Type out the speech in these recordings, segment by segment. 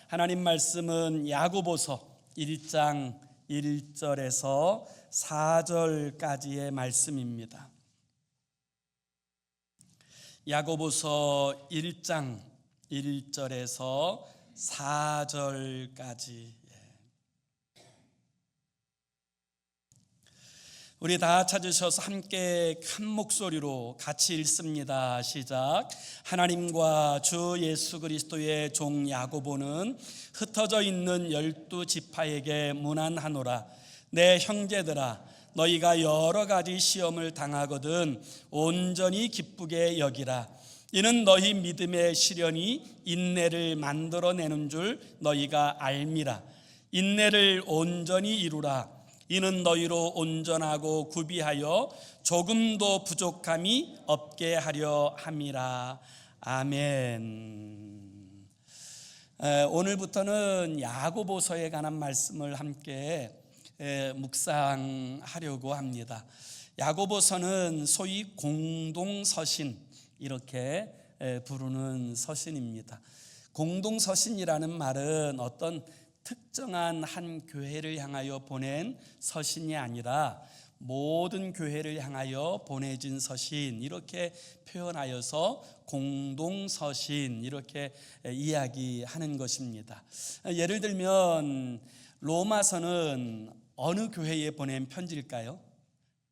하나님 말씀은 야고보서 1장 1절에서 4절까지의 말씀입니다. 야고보서 1장 1절에서 4절까지. 우리 다 찾으셔서 함께 큰 목소리로 같이 읽습니다. 시작. 하나님과 주 예수 그리스도의 종 야고보는 흩어져 있는 12지파에게 문안하노라. 내 형제들아, 너희가 여러 가지 시험을 당하거든 온전히 기쁘게 여기라. 이는 너희 믿음의 시련이 인내를 만들어내는 줄 너희가 알미라. 인내를 온전히 이루라. 이는 너희로 온전하고 구비하여 조금도 부족함이 없게 하려 함이라. 아멘. 오늘부터는 야고보서에 관한 말씀을 함께 묵상하려고 합니다. 야고보서는 소위 공동서신, 이렇게 부르는 서신입니다. 공동서신이라는 말은 어떤 특정한 한 교회를 향하여 보낸 서신이 아니라 모든 교회를 향하여 보내진 서신, 이렇게 표현하여서 공동서신, 이렇게 이야기하는 것입니다. 예를 들면 로마서는 어느 교회에 보낸 편지일까요?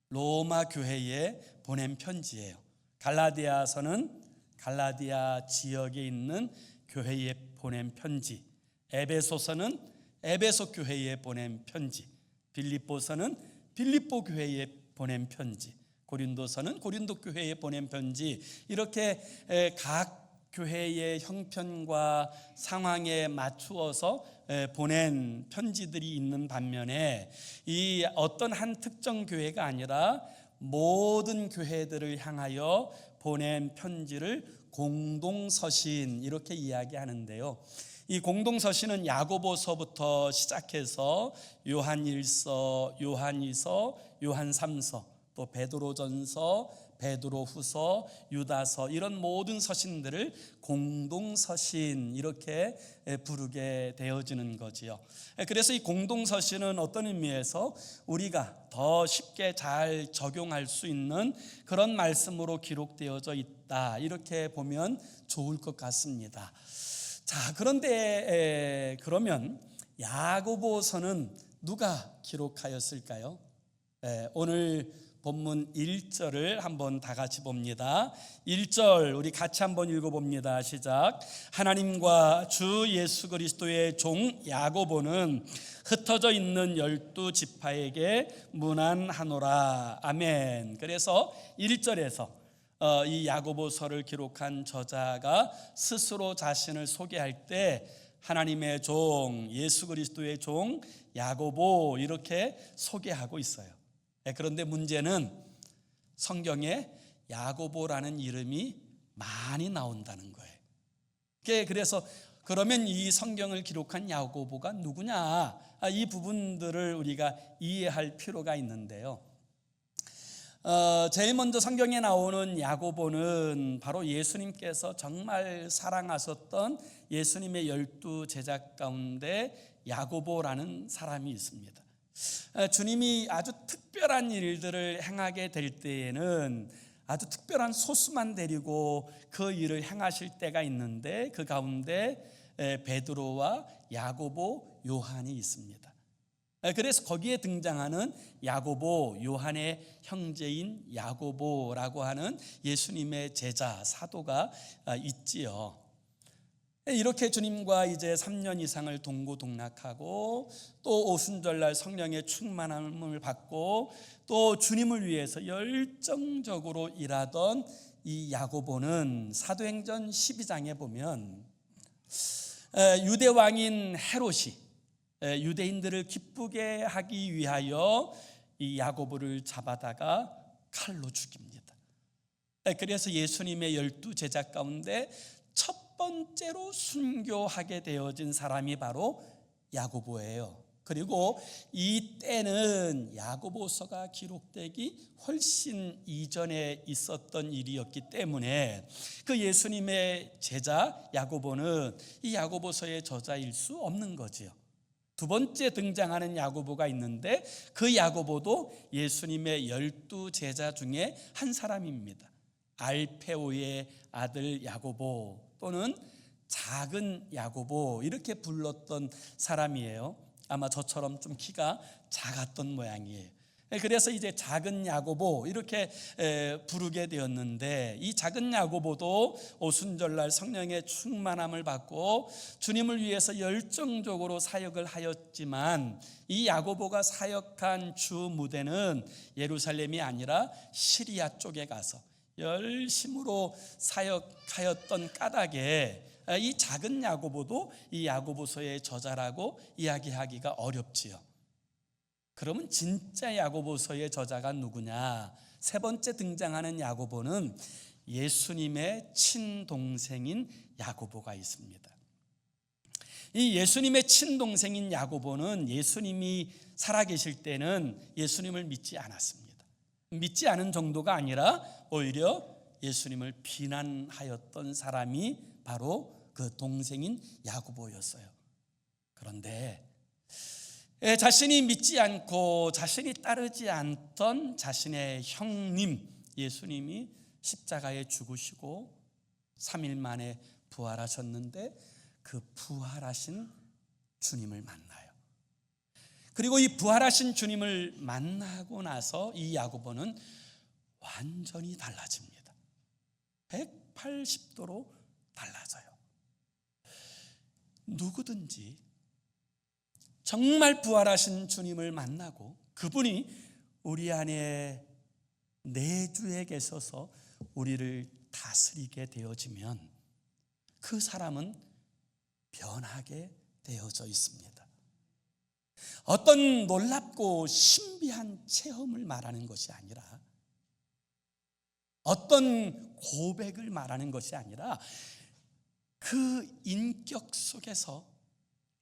로마 교회에 보낸 편지예요. 갈라디아서는 갈라디아 지역에 있는 교회에 보낸 편지, 에베소서는 에베소 교회에 보낸 편지, 빌립보서는 빌립보 교회에 보낸 편지, 고린도서는 고린도 교회에 보낸 편지, 이렇게 각 교회의 형편과 상황에 맞추어서 보낸 편지들이 있는 반면에 이 어떤 한 특정 교회가 아니라 모든 교회들을 향하여 보낸 편지를 공동서신, 이렇게 이야기하는데요. 이 공동서신은 야고보서부터 시작해서 요한1서, 요한2서, 요한3서, 또 베드로전서, 베드로후서, 유다서, 이런 모든 서신들을 공동서신, 이렇게 부르게 되어지는 거지요. 그래서 이 공동서신은 어떤 의미에서 우리가 더 쉽게 잘 적용할 수 있는 그런 말씀으로 기록되어져 있다, 이렇게 보면 좋을 것 같습니다. 자, 그런데 그러면 야고보서는 누가 기록하였을까요? 오늘 본문 1절을 한번 다 같이 봅니다. 1절 우리 같이 한번 읽어봅니다. 시작. 하나님과 주 예수 그리스도의 종 야고보는 흩어져 있는 12지파에게 문안하노라. 아멘. 그래서 1절에서 이 야고보서를 기록한 저자가 스스로 자신을 소개할 때 하나님의 종, 예수 그리스도의 종 야고보, 이렇게 소개하고 있어요. 그런데 문제는 성경에 야고보라는 이름이 많이 나온다는 거예요. 그래서 그러면 이 성경을 기록한 야고보가 누구냐, 이 부분들을 우리가 이해할 필요가 있는데요. 제일 먼저 성경에 나오는 야고보는 바로 예수님께서 정말 사랑하셨던 예수님의 12제자 가운데 야고보라는 사람이 있습니다. 주님이 아주 특별한 일들을 행하게 될 때에는 아주 특별한 소수만 데리고 그 일을 행하실 때가 있는데, 그 가운데 베드로와 야고보, 요한이 있습니다. 그래서 거기에 등장하는 야고보, 요한의 형제인 야고보라고 하는 예수님의 제자, 사도가 있지요. 이렇게 주님과 이제 3년 이상을 동고동락하고 또 오순절날 성령의 충만함을 받고 또 주님을 위해서 열정적으로 일하던 이 야고보는 사도행전 12장에 보면 유대 왕인 헤롯이 유대인들을 기쁘게 하기 위하여 이 야고보를 잡아다가 칼로 죽입니다. 그래서 예수님의 12제자 가운데 첫 번째로 순교하게 되어진 사람이 바로 야고보예요. 그리고 이 때는 야고보서가 기록되기 훨씬 이전에 있었던 일이었기 때문에 그 예수님의 제자 야고보는 이 야고보서의 저자일 수 없는 거지요. 두 번째 등장하는 야고보가 있는데 그 야고보도 예수님의 12 제자 중에 한 사람입니다. 알페오의 아들 야고보 또는 작은 야고보 이렇게 불렀던 사람이에요. 아마 저처럼 좀 키가 작았던 모양이에요. 그래서 이제 작은 야고보 이렇게 부르게 되었는데 이 작은 야고보도 오순절날 성령의 충만함을 받고 주님을 위해서 열정적으로 사역을 하였지만 이 야고보가 사역한 주 무대는 예루살렘이 아니라 시리아 쪽에 가서 열심으로 사역하였던 까닭에 이 작은 야고보도 이 야고보서의 저자라고 이야기하기가 어렵지요. 그러면 진짜 야고보서의 저자가 누구냐? 세 번째 등장하는 야고보는 예수님의 친동생인 야고보가 있습니다. 이 예수님의 친동생인 야고보는 예수님이 살아계실 때는 예수님을 믿지 않았습니다. 믿지 않은 정도가 아니라 오히려 예수님을 비난하였던 사람이 바로 그 동생인 야고보였어요. 그런데 자신이 믿지 않고 자신이 따르지 않던 자신의 형님 예수님이 십자가에 죽으시고 3일 만에 부활하셨는데 그 부활하신 주님을 만나요. 그리고 이 부활하신 주님을 만나고 나서 이 야고보는 완전히 달라집니다. 180도로 달라져요. 누구든지 정말 부활하신 주님을 만나고 그분이 우리 안에 내주에 계셔서 우리를 다스리게 되어지면 그 사람은 변하게 되어져 있습니다. 어떤 놀랍고 신비한 체험을 말하는 것이 아니라 어떤 고백을 말하는 것이 아니라 그 인격 속에서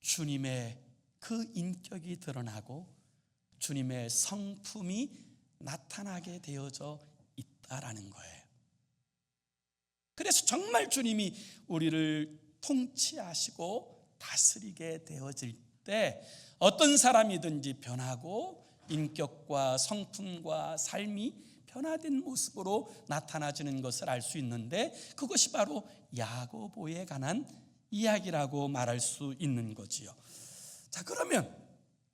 주님의 그 인격이 드러나고 주님의 성품이 나타나게 되어져 있다라는 거예요. 그래서 정말 주님이 우리를 통치하시고 다스리게 되어질 때 어떤 사람이든지 변하고 인격과 성품과 삶이 변화된 모습으로 나타나지는 것을 알 수 있는데 그것이 바로 야고보에 관한 이야기라고 말할 수 있는 거지요. 자, 그러면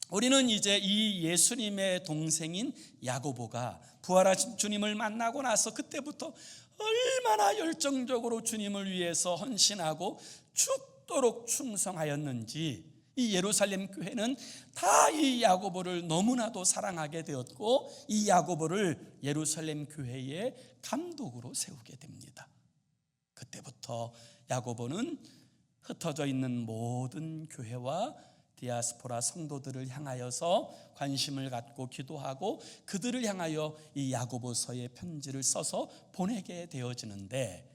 우리는 이제 이 예수님의 동생인 야고보가 부활하신 주님을 만나고 나서 그때부터 얼마나 열정적으로 주님을 위해서 헌신하고 죽도록 충성하였는지 이 예루살렘 교회는 다 이 야고보를 너무나도 사랑하게 되었고 이 야고보를 예루살렘 교회의 감독으로 세우게 됩니다. 그때부터 야고보는 흩어져 있는 모든 교회와 디아스포라 성도들을 향하여서 관심을 갖고 기도하고 그들을 향하여 이 야고보서의 편지를 써서 보내게 되어지는데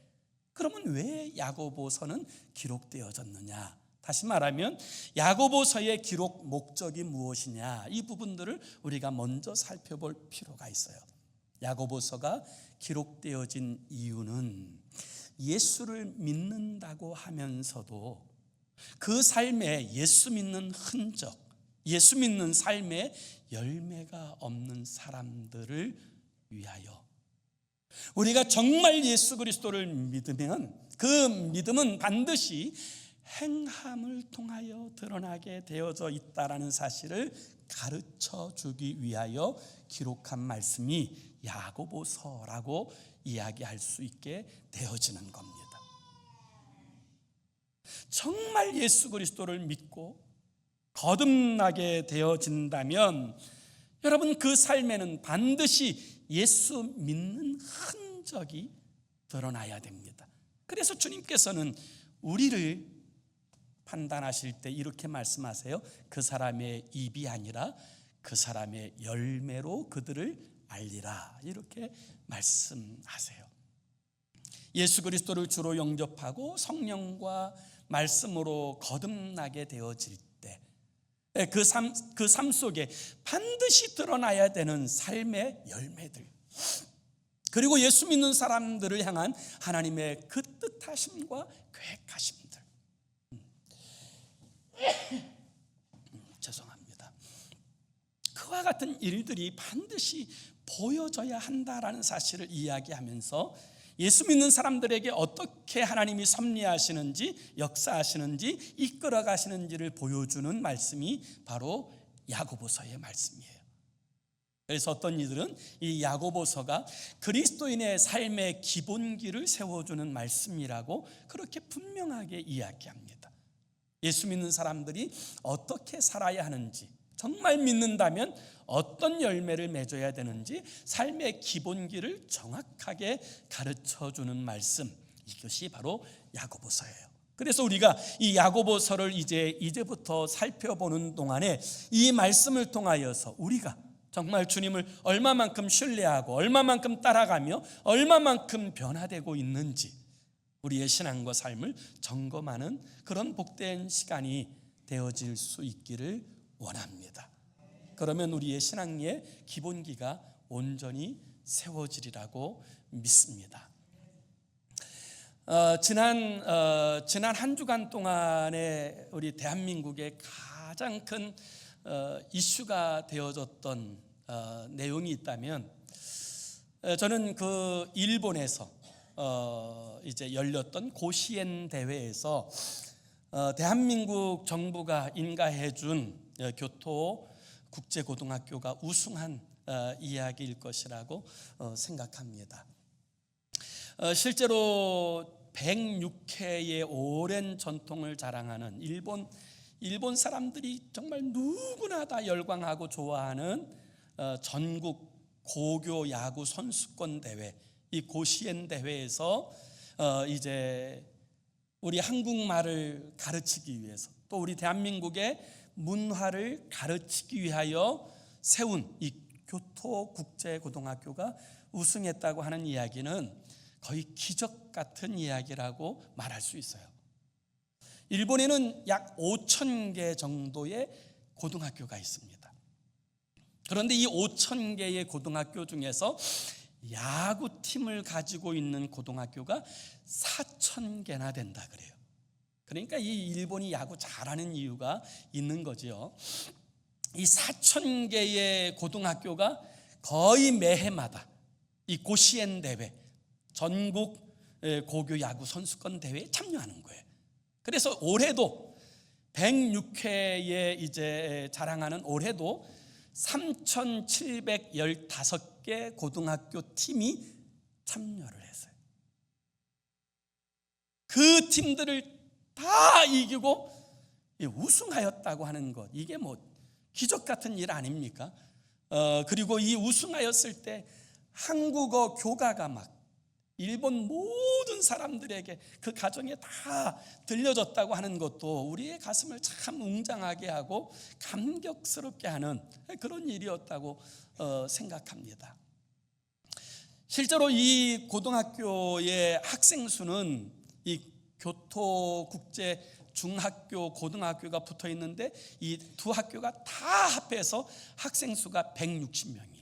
그러면 왜 야고보서는 기록되어졌느냐? 다시 말하면 야고보서의 기록 목적이 무엇이냐? 이 부분들을 우리가 먼저 살펴볼 필요가 있어요. 야고보서가 기록되어진 이유는 예수를 믿는다고 하면서도 그 삶에 예수 믿는 흔적, 예수 믿는 삶에 열매가 없는 사람들을 위하여 우리가 정말 예수 그리스도를 믿으면 그 믿음은 반드시 행함을 통하여 드러나게 되어져 있다라는 사실을 가르쳐 주기 위하여 기록한 말씀이 야고보서라고 이야기할 수 있게 되어지는 겁니다. 정말 예수 그리스도를 믿고 거듭나게 되어진다면 여러분 그 삶에는 반드시 예수 믿는 흔적이 드러나야 됩니다. 그래서 주님께서는 우리를 판단하실 때 이렇게 말씀하세요. 그 사람의 입이 아니라 그 사람의 열매로 그들을 알리라 이렇게 말씀하세요. 예수 그리스도를 주로 영접하고 성령과 말씀으로 거듭나게 되어질 때 그 삶 속에 반드시 드러나야 되는 삶의 열매들, 그리고 예수 믿는 사람들을 향한 하나님의 그 뜻하심과 계획하심들. 죄송합니다. 그와 같은 일들이 반드시 보여져야 한다라는 사실을 이야기하면서 예수 믿는 사람들에게 어떻게 하나님이 섭리하시는지, 역사하시는지, 이끌어 가시는지를 보여주는 말씀이 바로 야고보서의 말씀이에요. 그래서 어떤 이들은 이 야고보서가 그리스도인의 삶의 기본기를 세워주는 말씀이라고 그렇게 분명하게 이야기합니다. 예수 믿는 사람들이 어떻게 살아야 하는지, 정말 믿는다면 어떤 열매를 맺어야 되는지 삶의 기본기를 정확하게 가르쳐주는 말씀, 이것이 바로 야고보서예요. 그래서 우리가 이 야고보서를 이제부터 살펴보는 동안에 이 말씀을 통하여서 우리가 정말 주님을 얼마만큼 신뢰하고 얼마만큼 따라가며 얼마만큼 변화되고 있는지 우리의 신앙과 삶을 점검하는 그런 복된 시간이 되어질 수 있기를 원합니다. 그러면 우리의 신앙의 기본기가 온전히 세워지리라고 믿습니다. 지난 한 주간 동안에 우리 대한민국의 가장 큰 이슈가 되어졌던 내용이 있다면, 저는 그 일본에서 이제 열렸던 고시엔 대회에서 대한민국 정부가 인가해준 교토 국제고등학교가 우승한 이야기일 것이라고 생각합니다. 실제로 106회의 오랜 전통을 자랑하는 일본 사람들이 정말 누구나 다 열광하고 좋아하는 전국 고교 야구 선수권 대회, 이 고시엔 대회에서 이제 우리 한국말을 가르치기 위해서, 또 우리 대한민국의 문화를 가르치기 위하여 세운 이 교토 국제고등학교가 우승했다고 하는 이야기는 거의 기적 같은 이야기라고 말할 수 있어요. 일본에는 약 5,000개 정도의 고등학교가 있습니다. 그런데 이 5,000개의 고등학교 중에서 야구팀을 가지고 있는 고등학교가 4,000개나 된다 그래요. 그러니까 이 일본이 야구 잘하는 이유가 있는 거죠. 이 4,000개의 고등학교가 거의 매해마다 이 고시엔 대회, 전국 고교 야구 선수권 대회에 참여하는 거예요. 그래서 올해도 106회에 이제 자랑하는 올해도 3,715개 고등학교 팀이 참여를 했어요. 그 팀들을 다 이기고 우승하였다고 하는 것, 이게 뭐 기적 같은 일 아닙니까? 그리고 이 우승하였을 때 한국어 교가가 막 일본 모든 사람들에게 그 가정에 다 들려졌다고 하는 것도 우리의 가슴을 참 웅장하게 하고 감격스럽게 하는 그런 일이었다고 생각합니다. 실제로 이 고등학교의 학생 수는 이 교토 국제 중학교 고등학교가 붙어 있는데 이 두 학교가 다 합해서 학생 수가 160명이에요.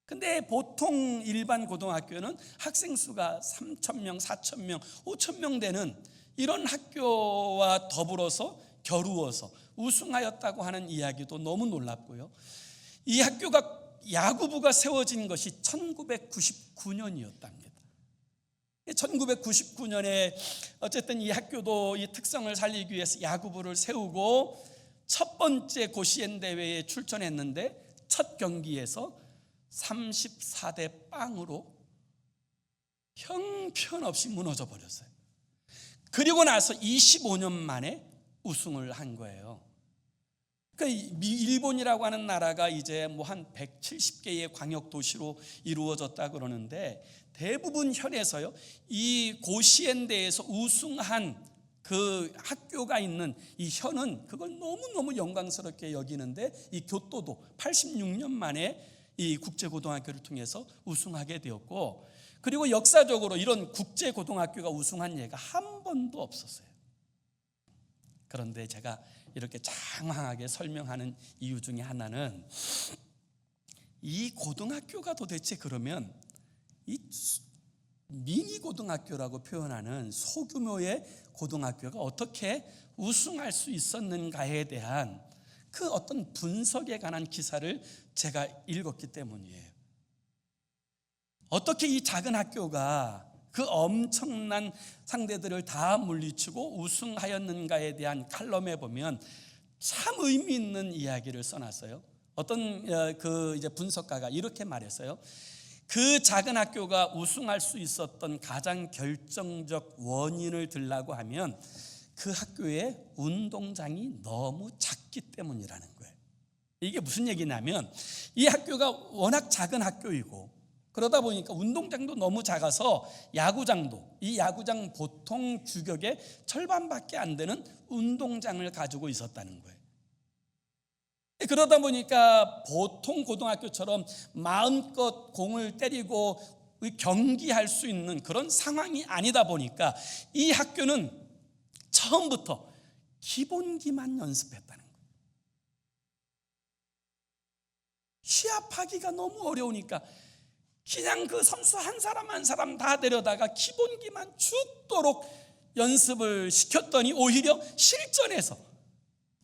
근데 보통 일반 고등학교는 학생 수가 3,000명, 4,000명, 5,000명 되는 이런 학교와 더불어서 겨루어서 우승하였다고 하는 이야기도 너무 놀랍고요. 이 학교가 야구부가 세워진 것이 1999년이었답니다. 1999년에 어쨌든 이 학교도 이 특성을 살리기 위해서 야구부를 세우고 첫 번째 고시엔 대회에 출전했는데 첫 경기에서 34대 0으로 형편없이 무너져 버렸어요. 그리고 나서 25년 만에 우승을 한 거예요. 그러니까 일본이라고 하는 나라가 이제 뭐 한 170개의 광역 도시로 이루어졌다 그러는데 대부분 현에서요, 이 고시엔대에서 우승한 그 학교가 있는 이 현은 그걸 너무너무 영광스럽게 여기는데, 이 교토도 86년 만에 이 국제고등학교를 통해서 우승하게 되었고, 그리고 역사적으로 이런 국제고등학교가 우승한 예가 한 번도 없었어요. 그런데 제가 이렇게 장황하게 설명하는 이유 중에 하나는 이 고등학교가 도대체 그러면 이 미니 고등학교라고 표현하는 소규모의 고등학교가 어떻게 우승할 수 있었는가에 대한 그 어떤 분석에 관한 기사를 제가 읽었기 때문이에요. 어떻게 이 작은 학교가 그 엄청난 상대들을 다 물리치고 우승하였는가에 대한 칼럼에 보면 참 의미 있는 이야기를 써놨어요. 어떤 그 이제 분석가가 이렇게 말했어요. 그 작은 학교가 우승할 수 있었던 가장 결정적 원인을 들라고 하면 그 학교의 운동장이 너무 작기 때문이라는 거예요. 이게 무슨 얘기냐면 이 학교가 워낙 작은 학교이고 그러다 보니까 운동장도 너무 작아서 야구장도, 이 야구장 보통 규격의 절반밖에 안 되는 운동장을 가지고 있었다는 거예요. 그러다 보니까 보통 고등학교처럼 마음껏 공을 때리고 경기할 수 있는 그런 상황이 아니다 보니까 이 학교는 처음부터 기본기만 연습했다는 거예요. 시합하기가 너무 어려우니까 그냥 그 선수 한 사람 한 사람 다 데려다가 기본기만 죽도록 연습을 시켰더니 오히려 실전에서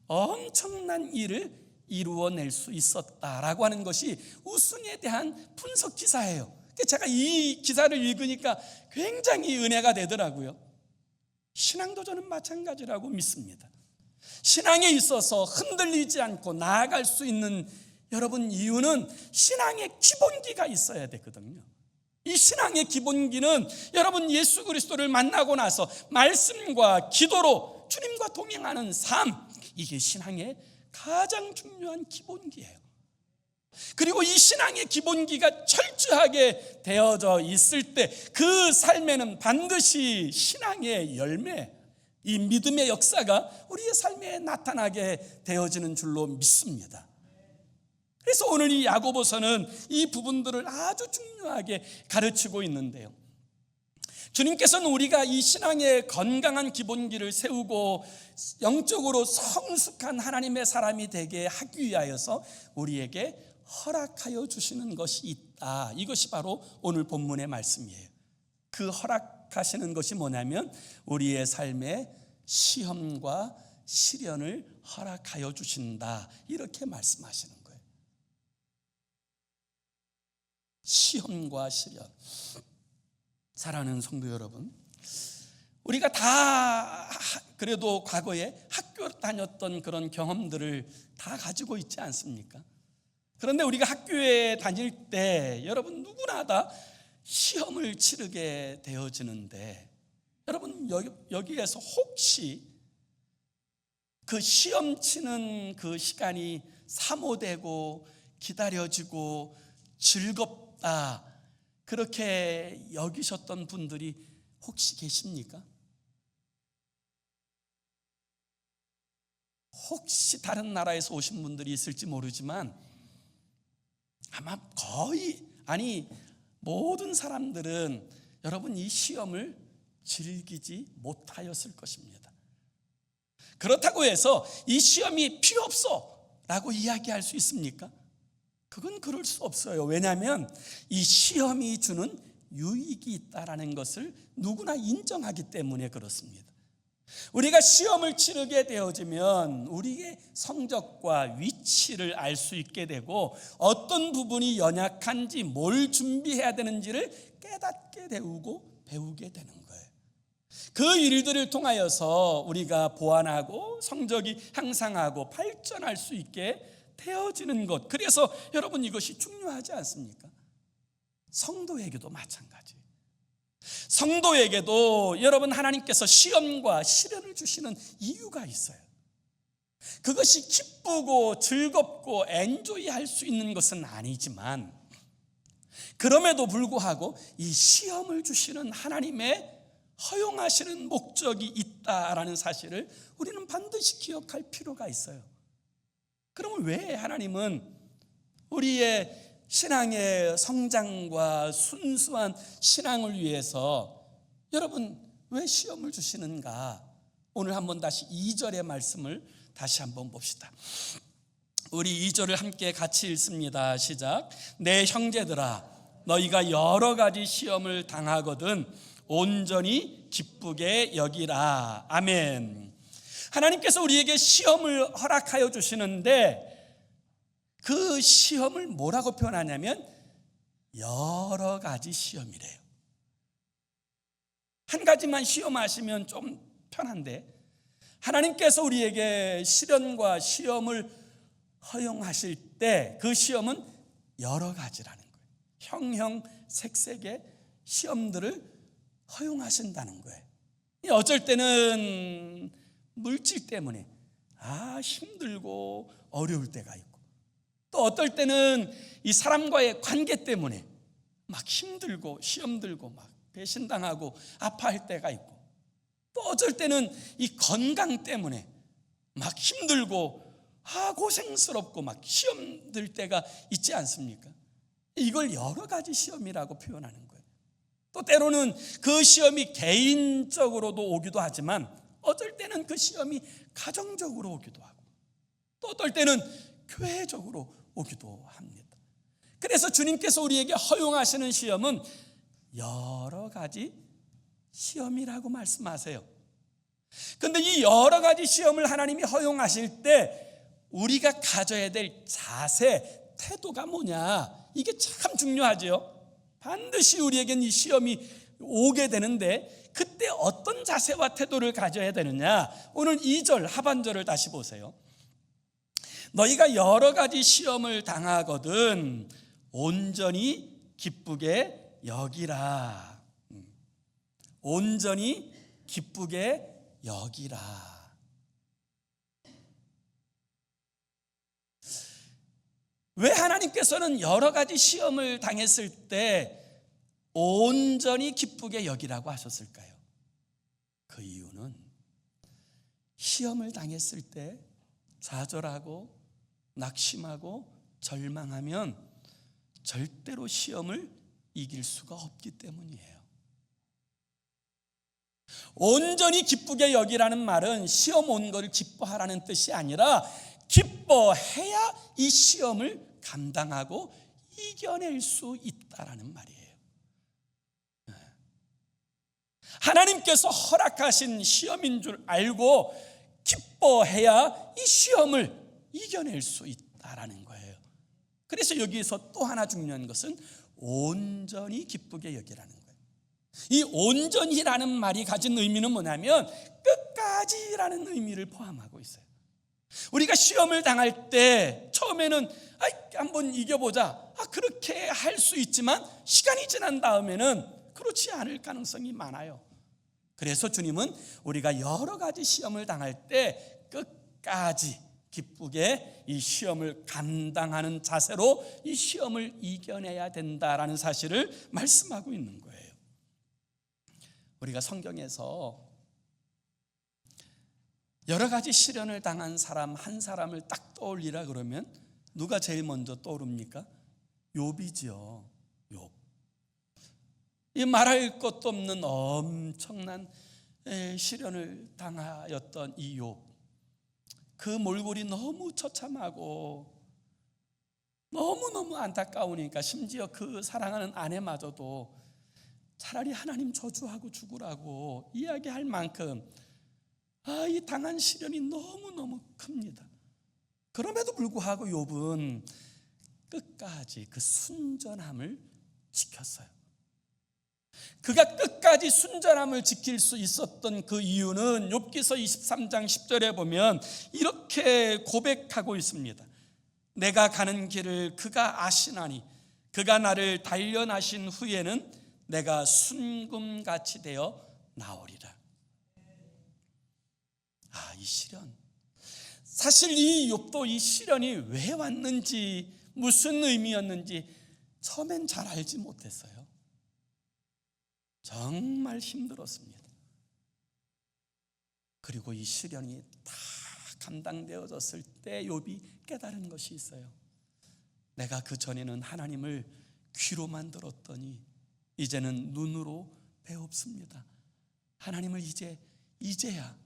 엄청난 일을 이루어낼 수 있었다라고 하는 것이 우승에 대한 분석 기사예요. 제가 이 기사를 읽으니까 굉장히 은혜가 되더라고요. 신앙도 저는 마찬가지라고 믿습니다. 신앙에 있어서 흔들리지 않고 나아갈 수 있는 여러분 이유는 신앙의 기본기가 있어야 되거든요. 이 신앙의 기본기는 여러분 예수 그리스도를 만나고 나서 말씀과 기도로 주님과 동행하는 삶, 이게 신앙의 가장 중요한 기본기예요. 그리고 이 신앙의 기본기가 철저하게 되어져 있을 때 그 삶에는 반드시 신앙의 열매, 이 믿음의 역사가 우리의 삶에 나타나게 되어지는 줄로 믿습니다. 그래서 오늘 이 야고보서는 이 부분들을 아주 중요하게 가르치고 있는데요, 주님께서는 우리가 이 신앙의 건강한 기본기를 세우고 영적으로 성숙한 하나님의 사람이 되게 하기 위하여서 우리에게 허락하여 주시는 것이 있다. 이것이 바로 오늘 본문의 말씀이에요. 그 허락하시는 것이 뭐냐면 우리의 삶에 시험과 시련을 허락하여 주신다. 이렇게 말씀하시는 거예요. 시험과 시련. 사랑하는 성도 여러분, 우리가 다 그래도 과거에 학교 다녔던 그런 경험들을 다 가지고 있지 않습니까? 그런데 우리가 학교에 다닐 때 여러분 누구나 다 시험을 치르게 되어지는데 여러분 여기에서 혹시 그 시험 치는 그 시간이 사모되고 기다려지고 즐겁다 그렇게 여기셨던 분들이 혹시 계십니까? 혹시 다른 나라에서 오신 분들이 있을지 모르지만 아마 거의, 아니 모든 사람들은 여러분 이 시험을 즐기지 못하였을 것입니다. 그렇다고 해서 이 시험이 필요 없어 라고 이야기할 수 있습니까? 그건 그럴 수 없어요. 왜냐하면 이 시험이 주는 유익이 있다라는 것을 누구나 인정하기 때문에 그렇습니다. 우리가 시험을 치르게 되어지면 우리의 성적과 위치를 알 수 있게 되고 어떤 부분이 연약한지 뭘 준비해야 되는지를 깨닫게 되고 배우게 되는 거예요. 그 일들을 통하여서 우리가 보완하고 성적이 향상하고 발전할 수 있게 되어지는 것. 그래서 여러분 이것이 중요하지 않습니까? 성도에게도 마찬가지. 성도에게도 여러분 하나님께서 시험과 시련을 주시는 이유가 있어요. 그것이 기쁘고 즐겁고 엔조이할 수 있는 것은 아니지만 그럼에도 불구하고 이 시험을 주시는 하나님의 허용하시는 목적이 있다라는 사실을 우리는 반드시 기억할 필요가 있어요. 그러면 왜 하나님은 우리의 신앙의 성장과 순수한 신앙을 위해서 여러분 왜 시험을 주시는가? 오늘 한번 다시 2절의 말씀을 다시 한번 봅시다. 우리 2절을 함께 같이 읽습니다. 시작. 내 형제들아, 너희가 여러 가지 시험을 당하거든 온전히 기쁘게 여기라. 아멘. 하나님께서 우리에게 시험을 허락하여 주시는데 그 시험을 뭐라고 표현하냐면 여러 가지 시험이래요. 한 가지만 시험하시면 좀 편한데 하나님께서 우리에게 시련과 시험을 허용하실 때 그 시험은 여러 가지라는 거예요. 형형색색의 시험들을 허용하신다는 거예요. 어쩔 때는 물질 때문에 힘들고 어려울 때가 있고, 또 어떨 때는 이 사람과의 관계 때문에 막 힘들고 시험 들고 막 배신당하고 아파할 때가 있고, 또 어쩔 때는 이 건강 때문에 막 힘들고 고생스럽고 막 시험 들 때가 있지 않습니까? 이걸 여러 가지 시험이라고 표현하는 거예요. 또 때로는 그 시험이 개인적으로도 오기도 하지만 어떨 때는 그 시험이 가정적으로 오기도 하고, 또 어떨 때는 교회적으로 오기도 합니다. 그래서 주님께서 우리에게 허용하시는 시험은 여러 가지 시험이라고 말씀하세요. 그런데 이 여러 가지 시험을 하나님이 허용하실 때 우리가 가져야 될 자세, 태도가 뭐냐, 이게 참 중요하죠. 반드시 우리에겐 이 시험이 오게 되는데 그때 어떤 자세와 태도를 가져야 되느냐, 오늘 2절 하반절을 다시 보세요. 너희가 여러 가지 시험을 당하거든 온전히 기쁘게 여기라. 온전히 기쁘게 여기라. 왜 하나님께서는 여러 가지 시험을 당했을 때 온전히 기쁘게 여기라고 하셨을까요? 그 이유는 시험을 당했을 때 좌절하고 낙심하고 절망하면 절대로 시험을 이길 수가 없기 때문이에요. 온전히 기쁘게 여기라는 말은 시험 온 것을 기뻐하라는 뜻이 아니라 기뻐해야 이 시험을 감당하고 이겨낼 수 있다라는 말이에요. 하나님께서 허락하신 시험인 줄 알고 기뻐해야 이 시험을 이겨낼 수 있다라는 거예요. 그래서 여기서 또 하나 중요한 것은 온전히 기쁘게 여기라는 거예요. 이 온전히라는 말이 가진 의미는 뭐냐면 끝까지라는 의미를 포함하고 있어요. 우리가 시험을 당할 때 처음에는 한번 이겨보자, 그렇게 할 수 있지만 시간이 지난 다음에는 그렇지 않을 가능성이 많아요. 그래서 주님은 우리가 여러 가지 시험을 당할 때 끝까지 기쁘게 이 시험을 감당하는 자세로 이 시험을 이겨내야 된다라는 사실을 말씀하고 있는 거예요. 우리가 성경에서 여러 가지 시련을 당한 사람 한 사람을 딱 떠올리라 그러면 누가 제일 먼저 떠오릅니까? 욥이죠. 욥. 이 말할 것도 없는 엄청난 시련을 당하였던 이 욥. 그 몰골이 너무 처참하고 너무너무 안타까우니까 심지어 그 사랑하는 아내마저도 차라리 하나님 저주하고 죽으라고 이야기할 만큼 이 당한 시련이 너무너무 큽니다. 그럼에도 불구하고 욥은 끝까지 그 순전함을 지켰어요. 그가 끝까지 순전함을 지킬 수 있었던 그 이유는 욥기서 23장 10절에 보면 이렇게 고백하고 있습니다. 내가 가는 길을 그가 아시나니 그가 나를 단련하신 후에는 내가 순금같이 되어 나오리라. 이 시련, 사실 이 욥도 이 시련이 왜 왔는지 무슨 의미였는지 처음엔 잘 알지 못했어요. 정말 힘들었습니다. 그리고 이 시련이 다 감당되어졌을 때 욥이 깨달은 것이 있어요. 내가 그 전에는 하나님을 귀로만 들었더니 이제는 눈으로 배웁습니다. 하나님을 이제야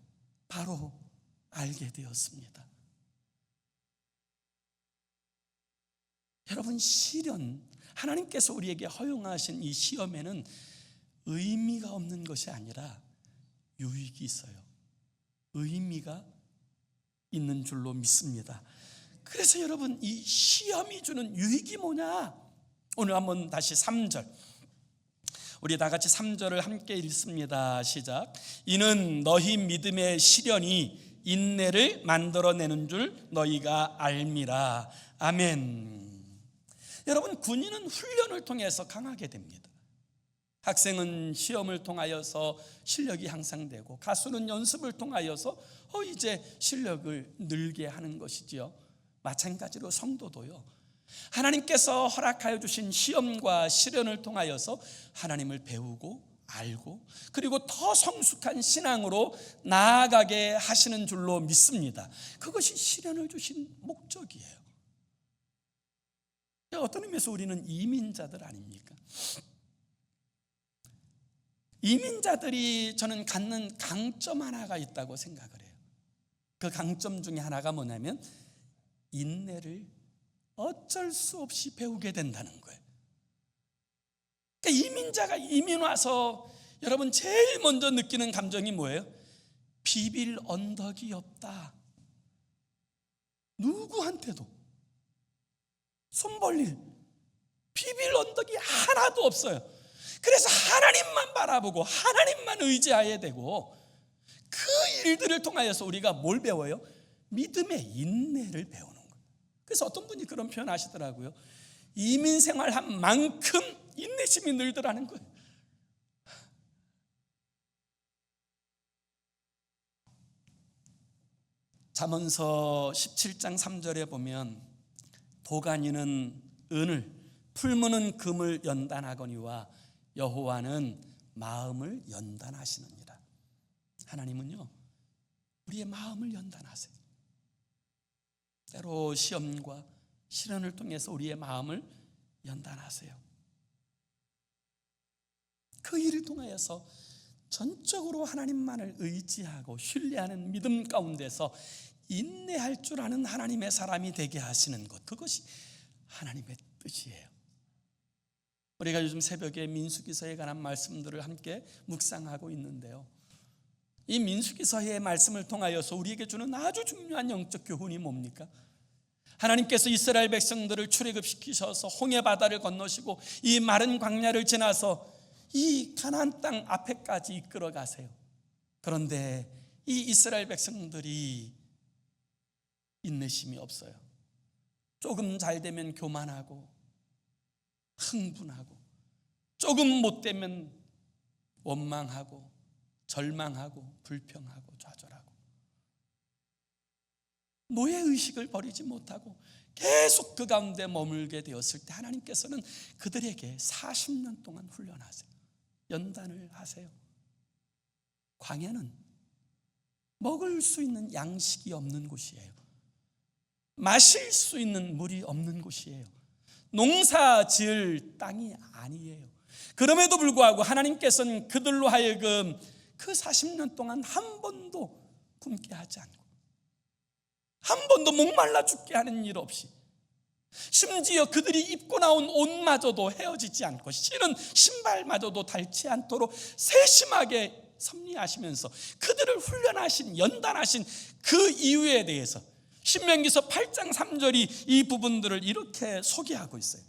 바로 알게 되었습니다. 여러분, 시련, 하나님께서 우리에게 허용하신 이 시험에는 의미가 없는 것이 아니라 유익이 있어요. 의미가 있는 줄로 믿습니다. 그래서 여러분, 이 시험이 주는 유익이 뭐냐? 오늘 한번 다시 3절, 우리 다 같이 3절을 함께 읽습니다. 시작. 이는 너희 믿음의 시련이 인내를 만들어내는 줄 너희가 알미라. 아멘. 여러분, 군인은 훈련을 통해서 강하게 됩니다. 학생은 시험을 통하여서 실력이 향상되고, 가수는 연습을 통하여서 이제 실력을 늘게 하는 것이지요. 마찬가지로 성도도요, 하나님께서 허락하여 주신 시험과 시련을 통하여서 하나님을 배우고 알고, 그리고 더 성숙한 신앙으로 나아가게 하시는 줄로 믿습니다. 그것이 시련을 주신 목적이에요. 어떤 의미에서 우리는 이민자들 아닙니까? 이민자들이 저는 갖는 강점 하나가 있다고 생각을 해요. 그 강점 중에 하나가 뭐냐면 인내를 어쩔 수 없이 배우게 된다는 거예요. 그러니까 이민자가 이민 와서 여러분 제일 먼저 느끼는 감정이 뭐예요? 비빌 언덕이 없다. 누구한테도 손 벌릴 비빌 언덕이 하나도 없어요. 그래서 하나님만 바라보고 하나님만 의지해야 되고, 그 일들을 통하여서 우리가 뭘 배워요? 믿음의 인내를 배우는 거예요. 그래서 어떤 분이 그런 표현 하시더라고요. 이민 생활한 만큼 인내심이 늘더라는 거예요. 잠언서 17장 3절에 보면 도가니는 은을, 풀무는 금을 연단하거니와 여호와는 마음을 연단하시느니라. 하나님은요, 우리의 마음을 연단하세요. 때로 시험과 시련을 통해서 우리의 마음을 연단하세요. 그 일을 통하여서 전적으로 하나님만을 의지하고 신뢰하는 믿음 가운데서 인내할 줄 아는 하나님의 사람이 되게 하시는 것, 그것이 하나님의 뜻이에요. 우리가 요즘 새벽에 민수기서에 관한 말씀들을 함께 묵상하고 있는데요, 이 민수기서의 말씀을 통하여서 우리에게 주는 아주 중요한 영적 교훈이 뭡니까? 하나님께서 이스라엘 백성들을 출애굽시키셔서 홍해 바다를 건너시고 이 마른 광야를 지나서 이 가나안 땅 앞에까지 이끌어 가세요. 그런데 이 이스라엘 백성들이 인내심이 없어요. 조금 잘 되면 교만하고 흥분하고, 조금 못 되면 원망하고 절망하고 불평하고 좌절하고, 노예의식을 버리지 못하고 계속 그 가운데 머물게 되었을 때 하나님께서는 그들에게 40년 동안 훈련하세요. 연단을 하세요. 광야는 먹을 수 있는 양식이 없는 곳이에요. 마실 수 있는 물이 없는 곳이에요. 농사 지을 땅이 아니에요. 그럼에도 불구하고 하나님께서는 그들로 하여금 그 40년 동안 한 번도 굶게 하지 않고, 한 번도 목말라 죽게 하는 일 없이, 심지어 그들이 입고 나온 옷마저도 헤어지지 않고 신은 신발마저도 닳지 않도록 세심하게 섭리하시면서 그들을 훈련하신, 연단하신 그 이유에 대해서 신명기서 8장 3절이 이 부분들을 이렇게 소개하고 있어요.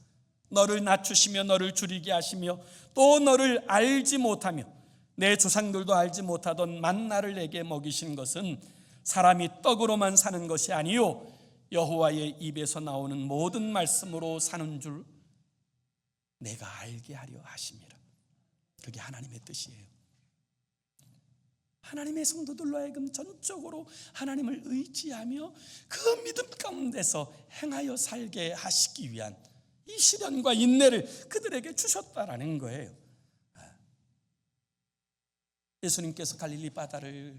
너를 낮추시며 너를 줄이게 하시며 또 너를 알지 못하며 내 조상들도 알지 못하던 만나를 내게 먹이신 것은 사람이 떡으로만 사는 것이 아니요 여호와의 입에서 나오는 모든 말씀으로 사는 줄 내가 알게 하려 하심이라. 그게 하나님의 뜻이에요. 하나님의 성도들로 하여금 전적으로 하나님을 의지하며 그 믿음 가운데서 행하여 살게 하시기 위한 이 시련과 인내를 그들에게 주셨다라는 거예요. 예수님께서 갈릴리 바다를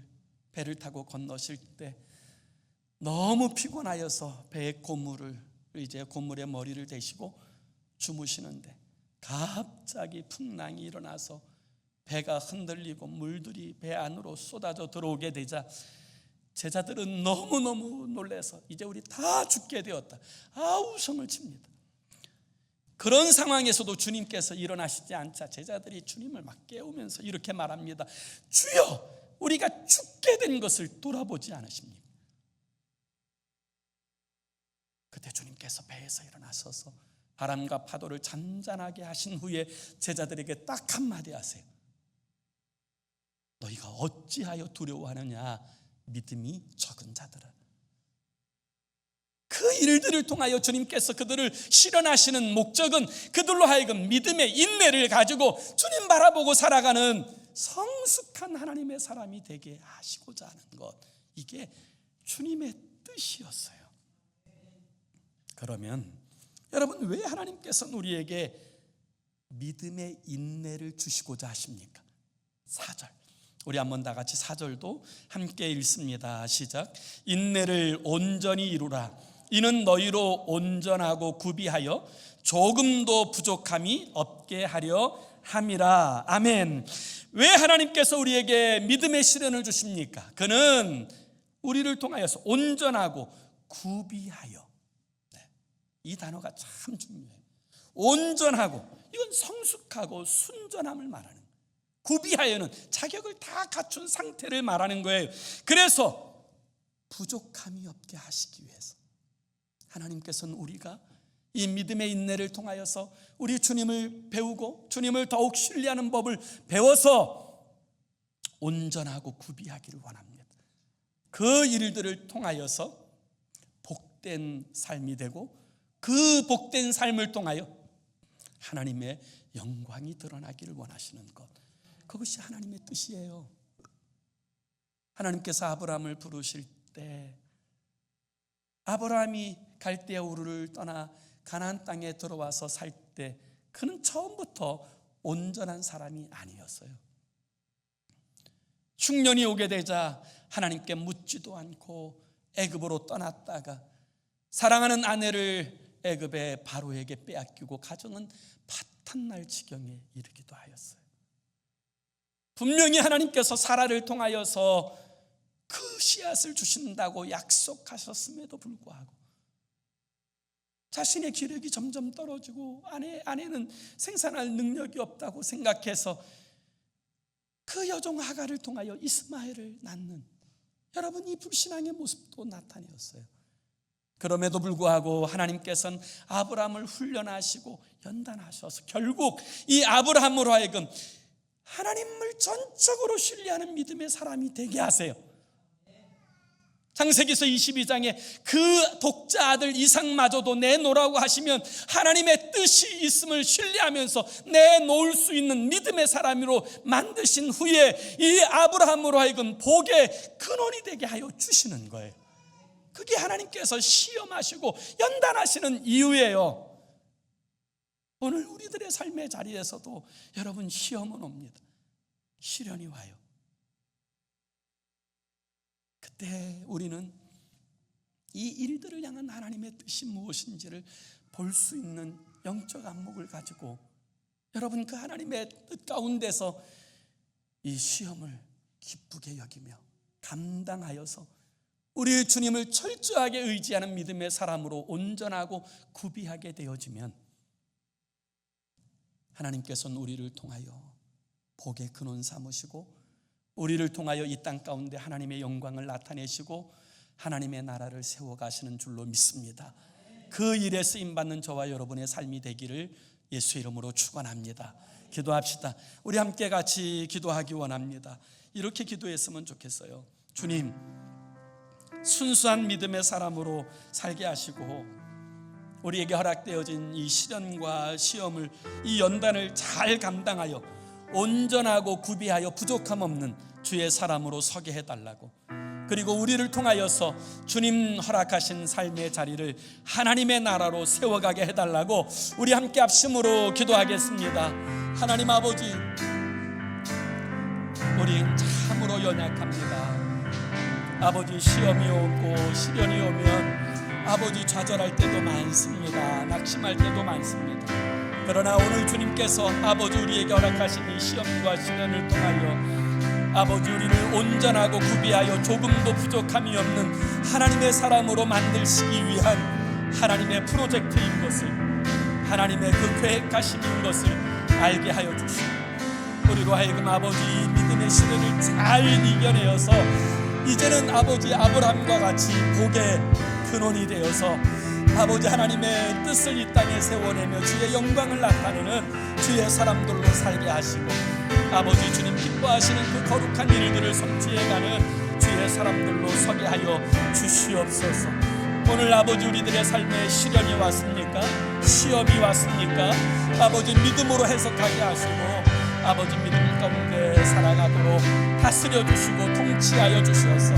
배를 타고 건너실 때 너무 피곤하여서 배에 고물에 머리를 대시고 주무시는데 갑자기 풍랑이 일어나서 배가 흔들리고 물들이 배 안으로 쏟아져 들어오게 되자 제자들은 너무너무 놀라서 이제 우리 다 죽게 되었다, 아우성을 칩니다. 그런 상황에서도 주님께서 일어나시지 않자 제자들이 주님을 막 깨우면서 이렇게 말합니다. 주여, 우리가 죽게 된 것을 돌아보지 않으십니까? 그때 주님께서 배에서 일어나셔서 바람과 파도를 잔잔하게 하신 후에 제자들에게 딱 한마디 하세요. 너희가 어찌하여 두려워하느냐, 믿음이 적은 자들아. 그 일들을 통하여 주님께서 그들을 실현하시는 목적은 그들로 하여금 믿음의 인내를 가지고 주님 바라보고 살아가는 성숙한 하나님의 사람이 되게 하시고자 하는 것, 이게 주님의 뜻이었어요. 그러면 여러분, 왜 하나님께서는 우리에게 믿음의 인내를 주시고자 하십니까? 4절, 우리 한번 다 같이 4절도 함께 읽습니다. 시작. 인내를 온전히 이루라. 이는 너희로 온전하고 구비하여 조금도 부족함이 없게 하려 함이라. 아멘. 왜 하나님께서 우리에게 믿음의 시련을 주십니까? 그는 우리를 통하여서 온전하고 구비하여, 이 단어가 참 중요해요. 온전하고, 이건 성숙하고 순전함을 말하는 거예요. 구비하여는 자격을 다 갖춘 상태를 말하는 거예요. 그래서 부족함이 없게 하시기 위해서 하나님께서는 우리가 이 믿음의 인내를 통하여서 우리 주님을 배우고 주님을 더욱 신뢰하는 법을 배워서 온전하고 구비하기를 원합니다. 그 일들을 통하여서 복된 삶이 되고, 그 복된 삶을 통하여 하나님의 영광이 드러나기를 원하시는 것, 그것이 하나님의 뜻이에요. 하나님께서 아브라함을 부르실 때, 아브라함이 갈대아 우르를 떠나 가나안 땅에 들어와서 살 때 그는 처음부터 온전한 사람이 아니었어요. 흉년이 오게 되자 하나님께 묻지도 않고 애굽으로 떠났다가 사랑하는 아내를 애굽의 바로에게 빼앗기고 가정은 파탄날 지경에 이르기도 하였어요. 분명히 하나님께서 사라를 통하여서 그 씨앗을 주신다고 약속하셨음에도 불구하고 자신의 기력이 점점 떨어지고 아내는 생산할 능력이 없다고 생각해서 그 여종 하갈을 통하여 이스마엘을 낳는, 여러분, 이 불신앙의 모습도 나타내었어요. 그럼에도 불구하고 하나님께서는 아브라함을 훈련하시고 연단하셔서 결국 이 아브라함으로 하여금 하나님을 전적으로 신뢰하는 믿음의 사람이 되게 하세요. 창세기서 22장에 그 독자 아들 이삭마저도 내놓으라고 하시면 하나님의 뜻이 있음을 신뢰하면서 내놓을 수 있는 믿음의 사람으로 만드신 후에 이 아브라함으로 하여금 복의 근원이 되게 하여 주시는 거예요. 그게 하나님께서 시험하시고 연단하시는 이유예요. 오늘 우리들의 삶의 자리에서도 여러분, 시험은 옵니다. 시련이 와요. 그때 우리는 이 일들을 향한 하나님의 뜻이 무엇인지를 볼 수 있는 영적 안목을 가지고 여러분, 그 하나님의 뜻 가운데서 이 시험을 기쁘게 여기며 감당하여서 우리 주님을 철저하게 의지하는 믿음의 사람으로 온전하고 구비하게 되어지면 하나님께서는 우리를 통하여 복의 근원 삼으시고 우리를 통하여 이 땅 가운데 하나님의 영광을 나타내시고 하나님의 나라를 세워가시는 줄로 믿습니다. 그 일에 쓰임받는 저와 여러분의 삶이 되기를 예수 이름으로 축원합니다. 기도합시다. 우리 함께 같이 기도하기 원합니다. 이렇게 기도했으면 좋겠어요. 주님, 순수한 믿음의 사람으로 살게 하시고 우리에게 허락되어진 이 시련과 시험을, 이 연단을 잘 감당하여 온전하고 구비하여 부족함 없는 주의 사람으로 서게 해달라고, 그리고 우리를 통하여서 주님 허락하신 삶의 자리를 하나님의 나라로 세워가게 해달라고 우리 함께 합심으로 기도하겠습니다. 하나님 아버지, 우린 참으로 연약합니다. 아버지, 시험이 오고 시련이 오면 아버지 좌절할 때도 많습니다. 낙심할 때도 많습니다. 그러나 오늘 주님께서 아버지 우리에게 허락하신 이 시험과 시련을 통하여 아버지, 우리를 온전하고 구비하여 조금도 부족함이 없는 하나님의 사람으로 만드시기 위한 하나님의 프로젝트인 것을, 하나님의 그 계획하심인 것을 알게 하여 주시고, 우리로 하여금 아버지 이 믿음의 시대를 잘 이겨내어서 이제는 아버지 아브라함과 같이 복의 근원이 되어서 아버지 하나님의 뜻을 이 땅에 세워내며 주의 영광을 나타내는 주의 사람들로 살게 하시고, 아버지 주님 기뻐하시는 그 거룩한 일들을 성취해가는 주의 사람들로 서게 하여 주시옵소서. 오늘 아버지 우리들의 삶에 시련이 왔습니까? 시험이 왔습니까? 아버지 믿음으로 해석하게 하시고 아버지 믿음 가운데 살아가도록 다스려 주시고 통치하여 주시옵소서.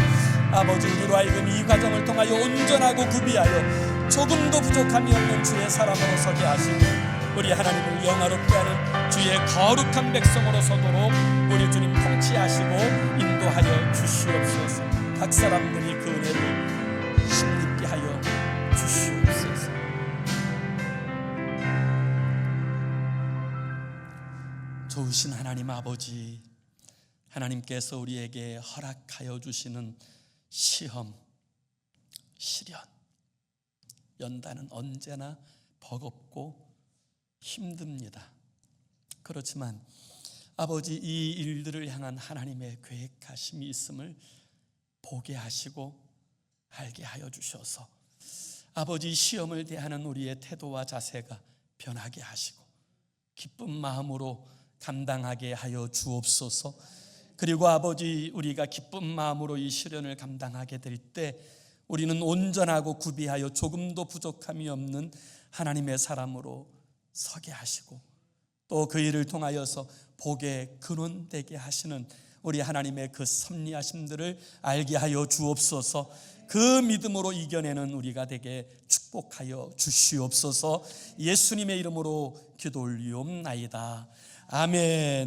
아버지 우리로 하여금 이 과정을 통하여 온전하고 구비하여 조금도 부족함이 없는 주의 사람으로 서게 하시고 우리 하나님을 영화롭게 하는 주의 거룩한 백성으로 서도록 우리 주님 통치하시고 인도하여 주시옵소서. 각 사람들이 그 은혜를 힘입게 하여 주시옵소서. 좋으신 하나님 아버지, 하나님께서 우리에게 허락하여 주시는 시험, 시련, 연단은 언제나 버겁고 힘듭니다. 그렇지만 아버지 이 일들을 향한 하나님의 계획하심이 있음을 보게 하시고 알게 하여 주셔서 아버지 시험을 대하는 우리의 태도와 자세가 변하게 하시고 기쁜 마음으로 감당하게 하여 주옵소서. 그리고 아버지 우리가 기쁜 마음으로 이 시련을 감당하게 될 때 우리는 온전하고 구비하여 조금도 부족함이 없는 하나님의 사람으로 서게 하시고 또 그 일을 통하여서 복의 근원 되게 하시는 우리 하나님의 그 섭리하심들을 알게 하여 주옵소서. 그 믿음으로 이겨내는 우리가 되게 축복하여 주시옵소서. 예수님의 이름으로 기도 올리옵나이다. 아멘.